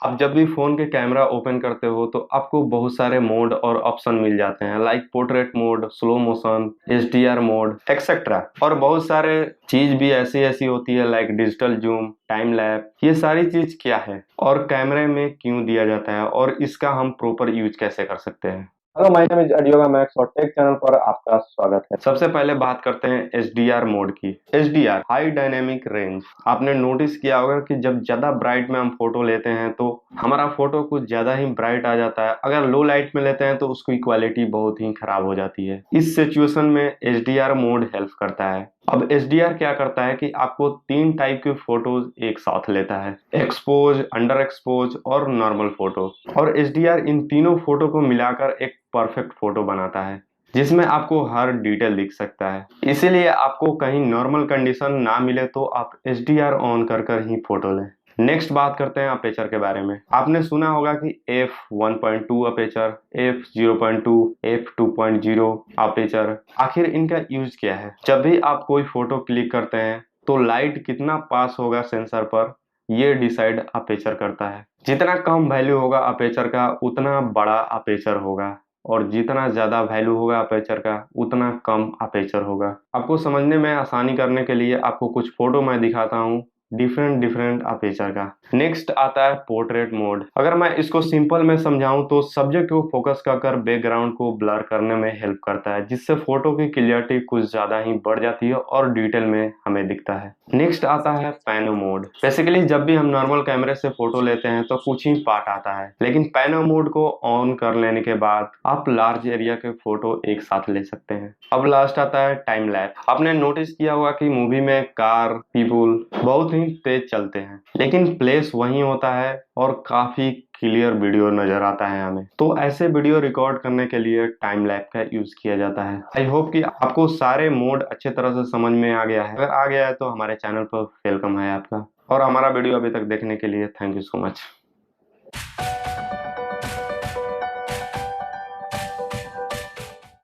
आप जब भी फोन के कैमरा ओपन करते हो तो आपको बहुत सारे मोड और ऑप्शन मिल जाते हैं, like portrait mode, slow motion, HDR mode etcetera. और बहुत सारे चीज भी ऐसी ऐसी होती है like digital zoom, time lap. ये सारी चीज क्या है और कैमरे में क्यों दिया जाता है और इसका हम प्रॉपर यूज कैसे कर सकते हैं। हेलो, माय नेम इज अडियोगा मैक्स और टेक चैनल पर आपका स्वागत है। सबसे पहले बात करते हैं HDR मोड की। HDR high dynamic range. आपने नोटिस किया होगा कि जब ज्यादा ब्राइट में हम फोटो लेते हैं तो हमारा फोटो कुछ ज्यादा ही ब्राइट आ जाता है, अगर लो लाइट में लेते हैं तो उसकी क्वालिटी बहुत ही खराब हो जाती है। इस सिचुएशन में HDR मोड हेल्प करता है। अब HDR क्या करता है कि आपको 3 टाइप के फोटोज एक साथ लेता है, एक्सपोज, अंडर एक्सपोज और नॉर्मल फोटो। और HDR इन तीनों फोटो को मिलाकर एक परफेक्ट फोटो बनाता है जिसमें आपको हर डिटेल दिख सकता है। इसीलिए आपको कहीं नॉर्मल कंडीशन ना मिले तो आप HDR ऑन कर ही फोटो लें। नेक्स्ट बात करते हैं अपेचर के बारे में। आपने सुना होगा कि f1.2 aperture, f0.2, f2.0 aperture. आखिर इनका यूज क्या है। जब भी आप कोई फोटो क्लिक करते हैं तो लाइट कितना पास होगा सेंसर पर, ये डिसाइड अपेचर करता है। जितना कम वैल्यू होगा अपेचर का उतना बड़ा अपेचर होगा, और जितना ज्यादा वैल्यू होगा अपेचर का उतना कम अपेचर होगा। आपको समझने में आसानी करने के लिए आपको कुछ फोटो मैं दिखाता हूँ डिफरेंट डिफरेंट अपेचर का। नेक्स्ट आता है पोर्ट्रेट मोड। अगर मैं इसको सिंपल में समझाऊं तो सब्जेक्ट को फोकस कर बैकग्राउंड को ब्लर करने में हेल्प करता है, जिससे फोटो की क्लियरिटी कुछ ज्यादा ही बढ़ जाती है और डिटेल में हमें दिखता है। नेक्स्ट आता है पैनो मोड। बेसिकली जब भी हम नॉर्मल कैमरे से फोटो लेते हैं तो कुछ ही पार्ट आता है, लेकिन पैनो मोड को ऑन कर लेने के बाद आप लार्ज एरिया के फोटो एक साथ ले सकते हैं। अब लास्ट आता है टाइम लैप। आपने नोटिस किया होगा कि मूवी में कार, पीपुल बहुत ही तेज चलते हैं, लेकिन प्लेस वही होता है और काफी क्लियर वीडियो नजर आता है हमें। तो ऐसे वीडियो रिकॉर्ड करने के लिए टाइम लैप का यूज किया जाता है। आई होप कि आपको सारे मोड अच्छे तरह से समझ में आ गया है। अगर आ गया है तो हमारे चैनल पर वेलकम है आपका, और हमारा वीडियो अभी तक देखने के लिए थैंक यू सो मच।